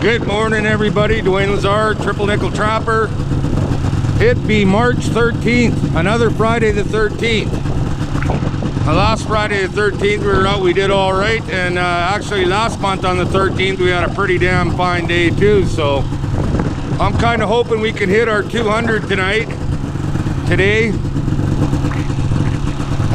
Good morning, everybody. Dwayne Lazar, Triple Nickel Trapper. It be March 13th, another Friday the 13th. Last Friday the 13th we were out, we did all right, and actually last month on the 13th we had a pretty damn fine day too, so I'm kind of hoping we can hit our 200 today.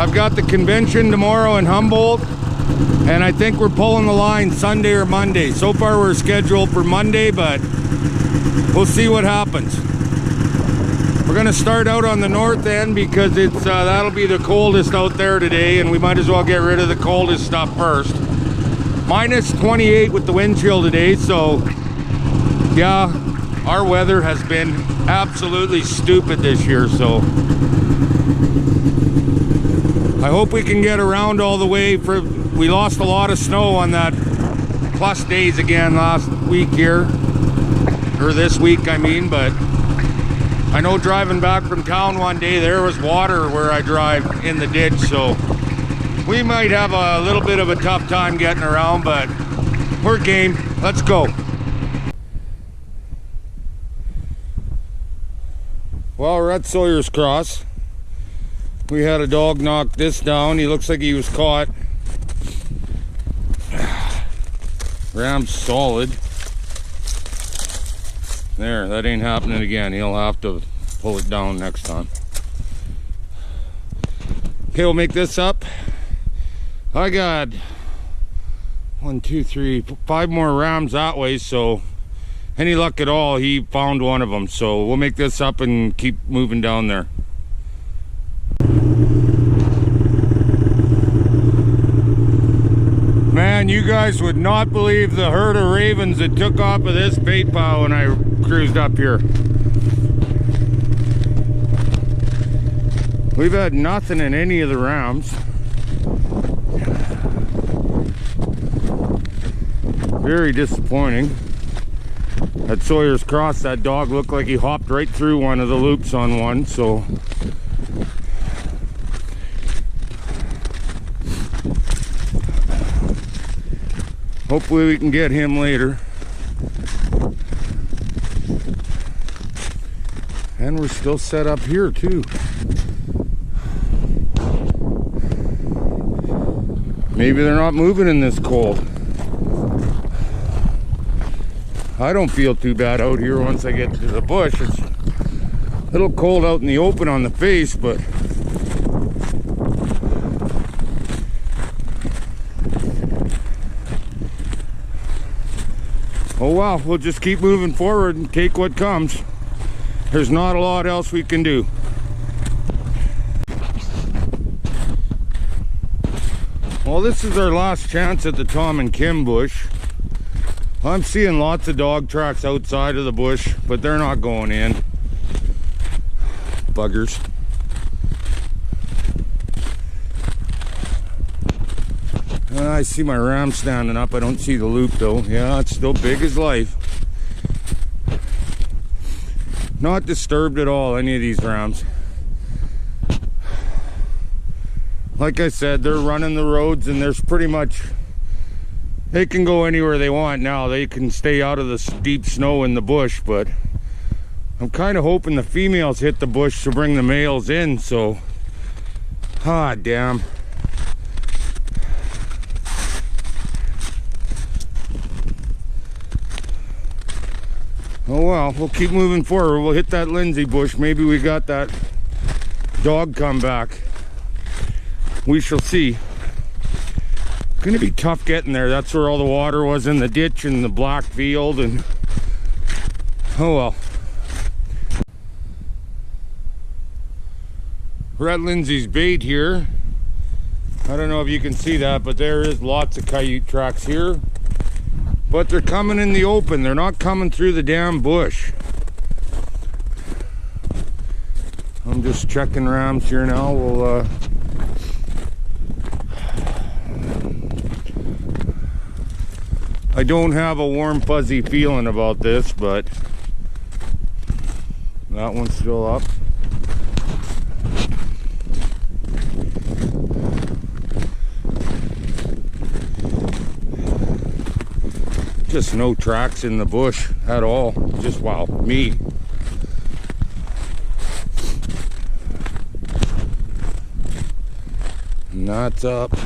I've got the convention tomorrow in Humboldt, and I think we're pulling the line Sunday or Monday. So far we're scheduled for Monday, but we'll see what happens. We're gonna start out on the north end because it's that'll be the coldest out there today, and we might as well get rid of the coldest stuff first. Minus 28 with the wind chill today, so yeah, our weather has been absolutely stupid this year, so I hope we can get around all the way. We lost a lot of snow on that plus days again last week here, or this week I mean, but I know driving back from town one day there was water where I drive in the ditch, so we might have a little bit of a tough time getting around, but we're game. Let's go. Well, we're at Sawyer's Cross. We had a dog knock this down. He looks like he was caught. Ram's solid. There, that ain't happening again. He'll have to pull it down next time. Okay, we'll make this up. I got 1, 2, 3, 5 more rams that way, so any luck at all, he found one of them. So we'll make this up and keep moving down there. Man, you guys would not believe the herd of ravens that took off of this bait pile when I cruised up here. We've had nothing in any of the rams. Very disappointing. At Sawyer's Cross, that dog looked like he hopped right through one of the loops on one, so hopefully we can get him later. And we're still set up here too. Maybe they're not moving in this cold. I don't feel too bad out here once I get to the bush. It's a little cold out in the open on the face, but oh well, we'll just keep moving forward and take what comes. There's not a lot else we can do. Well, this is our last chance at the Tom and Kim bush. I'm seeing lots of dog tracks outside of the bush, but they're not going in. Buggers. I see my ram standing up. I don't see the loop though. Yeah, it's still big as life. Not disturbed at all, any of these rams. Like I said, they're running the roads, and there's pretty much, they can go anywhere they want now. They can stay out of the deep snow in the bush, but I'm kind of hoping the females hit the bush to bring the males in, so ah damn. Oh well, we'll keep moving forward. We'll hit that Lindsay bush. Maybe we got that dog come back. We shall see. Gonna be tough getting there. That's where all the water was, in the ditch and the black field, and oh well. We're at Lindsay's bait here. I don't know if you can see that, but there is lots of coyote tracks here. But they're coming in the open. They're not coming through the damn bush. I'm just checking rams here now. We'll I don't have a warm fuzzy feeling about this, but that one's still up. Just no tracks in the bush at all. Just, wow, me. And that's up.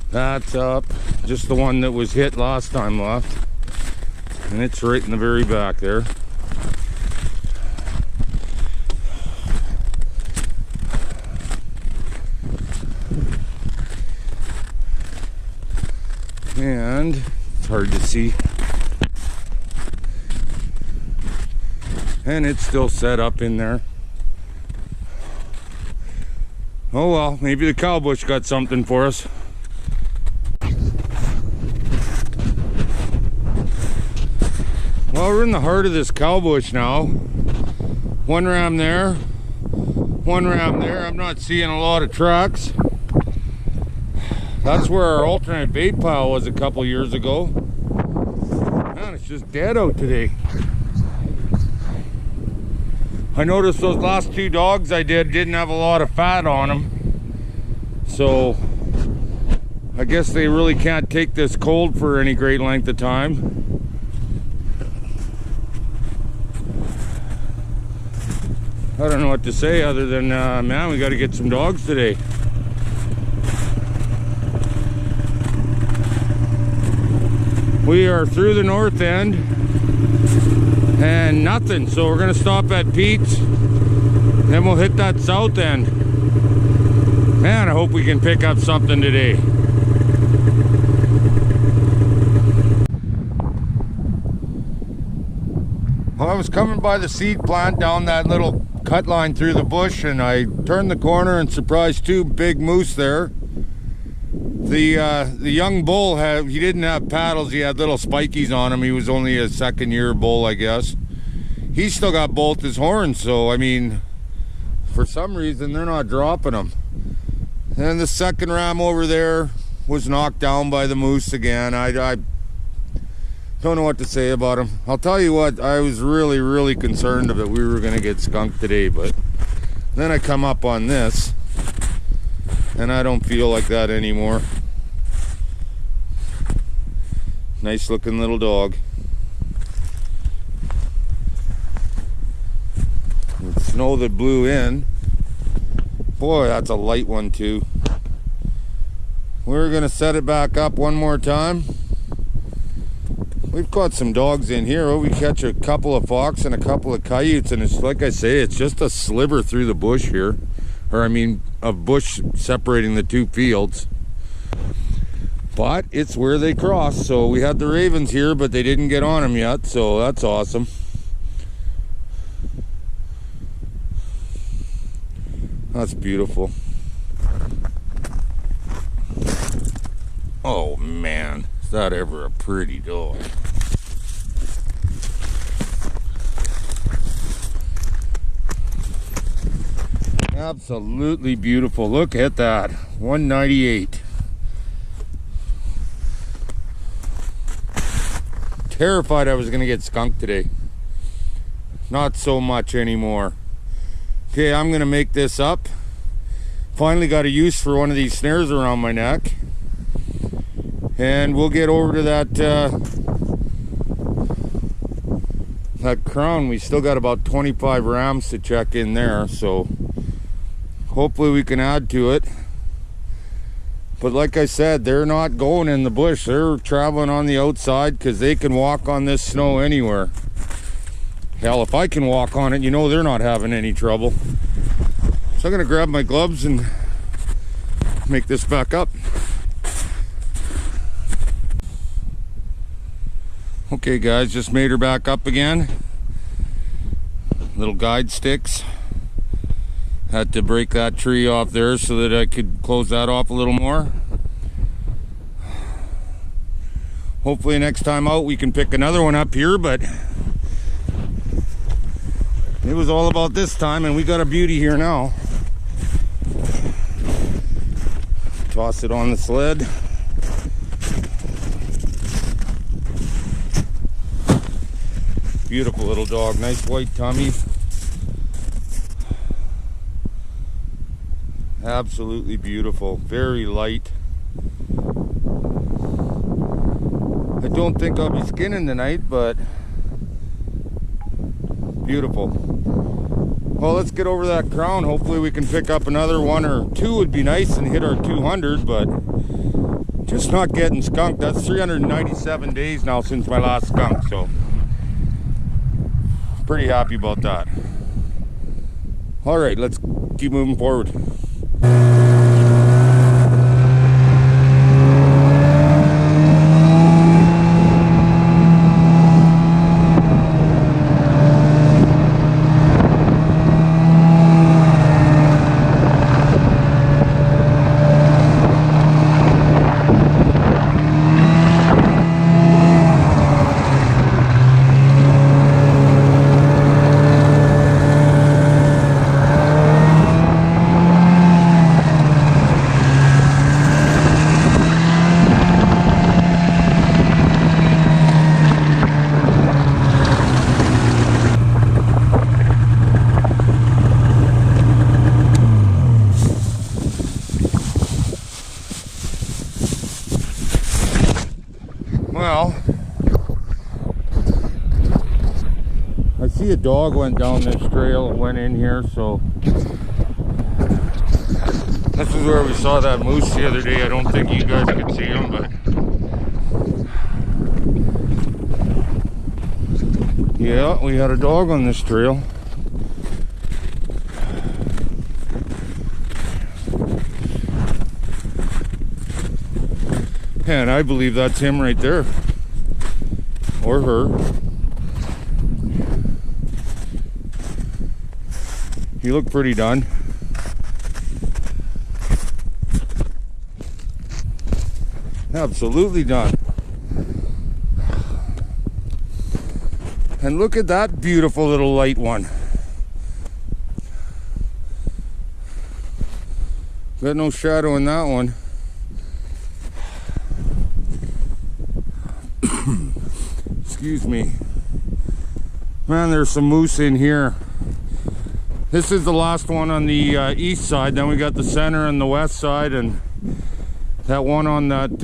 That's up. Just the one that was hit last time left. And it's right in the very back there. And it's hard to see. And it's still set up in there. Oh well, maybe the cow bush got something for us. Well, we're in the heart of this cow bush now. One ram there, one ram there. I'm not seeing a lot of tracks. That's where our alternate bait pile was a couple years ago. Man, it's just dead out today. I noticed those last two dogs I didn't have a lot of fat on them. So I guess they really can't take this cold for any great length of time. I don't know what to say other than, man, we got to get some dogs today. We are through the north end and nothing, so we're gonna stop at Pete's, then we'll hit that south end. Man, I hope we can pick up something today. Well, I was coming by the seed plant down that little cut line through the bush, and I turned the corner and surprised two big moose there. The young bull he didn't have paddles, he had little spikies on him. He was only a second-year bull, I guess. He's still got both his horns, so I mean, for some reason they're not dropping them. And the second ram over there was knocked down by the moose again. I don't know what to say about him. I'll tell you what, I was really concerned that we were gonna get skunked today, but then I come up on this and I don't feel like that anymore. Nice looking little dog. The snow that blew in. Boy, that's a light one too. We're gonna set it back up one more time. We've caught some dogs in here. Oh, we catch a couple of fox and a couple of coyotes, and it's like I say, it's just a sliver through the bush here. Or I mean, a bush separating the two fields. But it's where they cross. So we had the ravens here, but they didn't get on them yet, so that's awesome. That's beautiful. Oh man, is that ever a pretty dog? Absolutely beautiful. Look at that. 198. Terrified I was going to get skunked today. Not so much anymore. Okay, I'm going to make this up. Finally got a use for one of these snares around my neck. And we'll get over to that crown. We still got about 25 rams to check in there, so hopefully we can add to it. But like I said, they're not going in the bush. They're traveling on the outside because they can walk on this snow anywhere. Hell, if I can walk on it, you know they're not having any trouble. So I'm gonna grab my gloves and make this back up. Okay guys, just made her back up again. Little guide sticks. Had to break that tree off there so that I could close that off a little more. Hopefully next time out we can pick another one up here, but it was all about this time and we got a beauty here now. Toss it on the sled. Beautiful little dog, nice white tummy. Absolutely beautiful, very light. I don't think I'll be skinning tonight, but beautiful. Well, let's get over that crown. Hopefully we can pick up another one or two would be nice and hit our 200, but just not getting skunked. That's 397 days now since my last skunk, so pretty happy about that. All right, let's keep moving forward. Well, I see a dog went down this trail and went in here, so this is where we saw that moose the other day. I don't think you guys could see him, but yeah, we had a dog on this trail. And I believe that's him right there. Or her. He looked pretty done. Absolutely done. And look at that beautiful little light one. Got no shadow in that one. Excuse me. Man, there's some moose in here. This is the last one on the east side. Then we got the center and the west side, and that one on that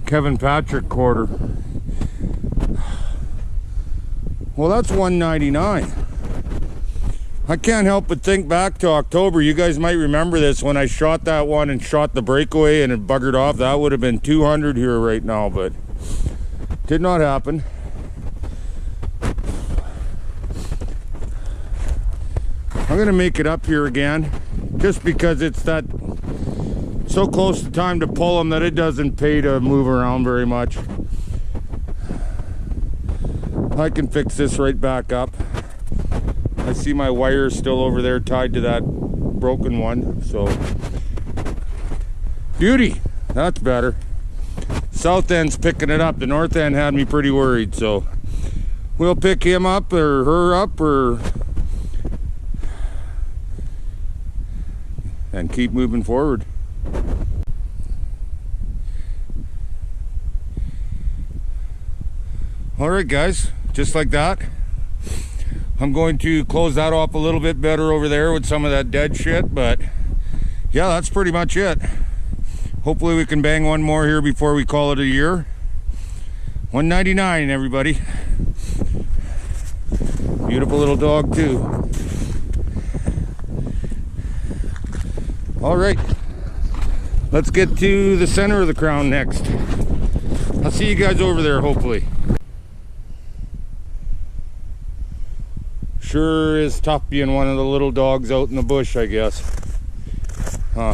Kevin Patrick quarter. Well, that's 199. I can't help but think back to October. You guys might remember this when I shot that one and shot the breakaway and it buggered off. That would have been 200 here right now, but did not happen. I'm gonna make it up here again just because it's that so close to time to pull them that it doesn't pay to move around very much. I can fix this right back up. I see my wire still over there tied to that broken one, so beauty. That's better. South end's picking it up. The north end had me pretty worried, so we'll pick him up or her up and keep moving forward. All right, guys, just like that. I'm going to close that off a little bit better over there with some of that dead shit, but yeah, that's pretty much it. Hopefully we can bang one more here before we call it a year. 199, everybody. Beautiful little dog too. All right, let's get to the center of the crown next. I'll see you guys over there, hopefully. Sure is tough being one of the little dogs out in the bush, I guess. Huh.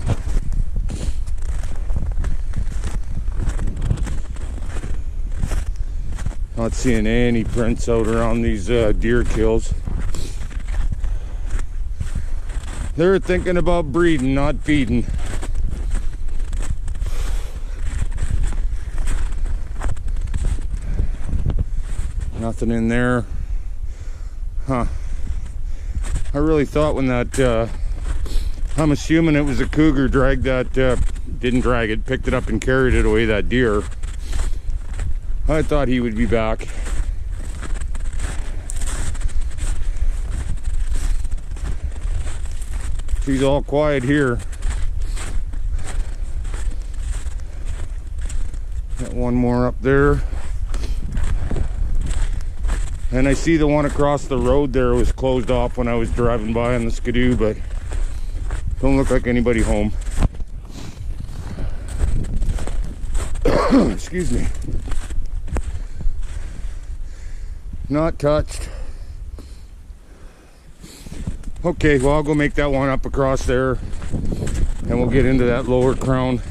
Not seeing any prints out around these deer kills. They're thinking about breeding, not feeding. Nothing in there. Huh. I really thought when that, I'm assuming it was a cougar, dragged that, didn't drag it, picked it up and carried it away, that deer. I thought he would be back. She's all quiet here. Got one more up there. And I see the one across the road there was closed off when I was driving by on the Skidoo, but don't look like anybody home. Excuse me. Not touched. Okay, well, I'll go make that one up across there and we'll get into that lower crown.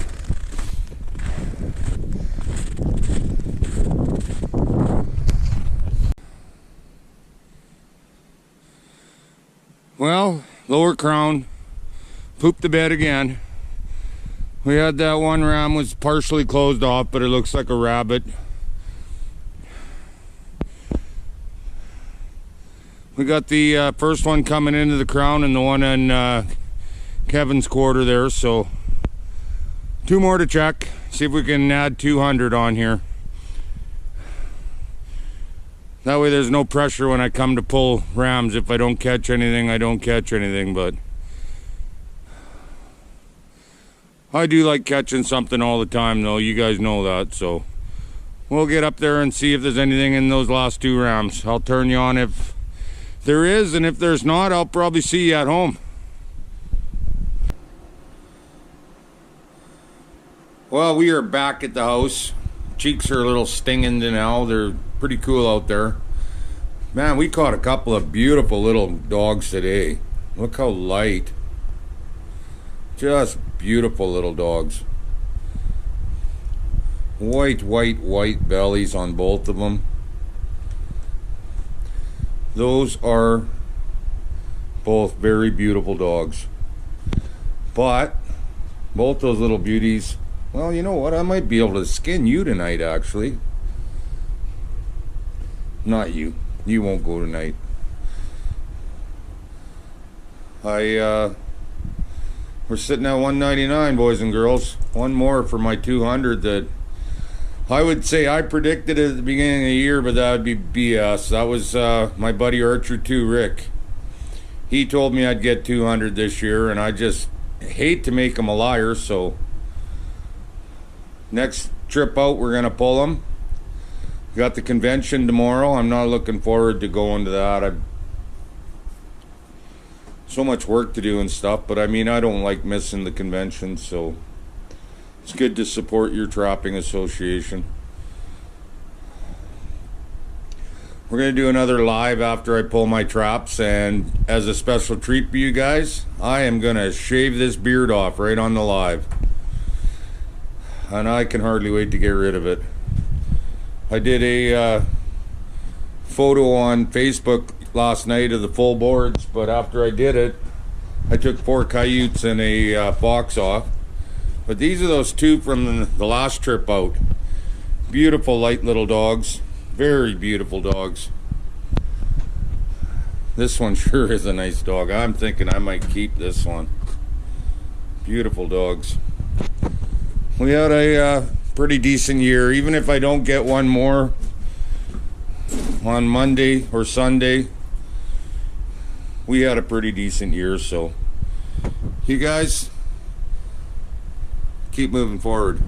Well, lower crown, pooped the bed again. We had that one ram was partially closed off, but it looks like a rabbit. We got the first one coming into the crown and the one in Kevin's quarter there, so 2 more to check. See if we can add 200 on here. That way there's no pressure when I come to pull rams. If I don't catch anything, I don't catch anything, but I do like catching something all the time though, you guys know that, so we'll get up there and see if there's anything in those last 2 rams. I'll turn you on if there is, and if there's not, I'll probably see you at home. Well, we are back at the house. Cheeks are a little stinging now. They're pretty cool out there. Man, we caught a couple of beautiful little dogs today. Look how light. Just beautiful little dogs. White, white, white bellies on both of them. Those are both very beautiful dogs. But both those little beauties, well, you know what? I might be able to skin you tonight, actually. Not you. You won't go tonight. We're sitting at 199, boys and girls. One more for my 200 that I would say I predicted at the beginning of the year, but that would be BS. That was my buddy Archer 2, Rick. He told me I'd get 200 this year, and I just hate to make him a liar, so next trip out we're going to pull him. Got the convention tomorrow. I'm not looking forward to going to that. I've so much work to do and stuff, but I mean, I don't like missing the convention, so it's good to support your trapping association. We're going to do another live after I pull my traps, and as a special treat for you guys, I am going to shave this beard off right on the live. And I can hardly wait to get rid of it. I did a photo on Facebook last night of the full boards, but after I did it, I took 4 coyotes and a fox off. But these are those 2 from the last trip out. Beautiful light little dogs. Very beautiful dogs. This one sure is a nice dog. I'm thinking I might keep this one. Beautiful dogs. We had a pretty decent year. Even if I don't get one more on Monday or Sunday, we had a pretty decent year. So you guys keep moving forward.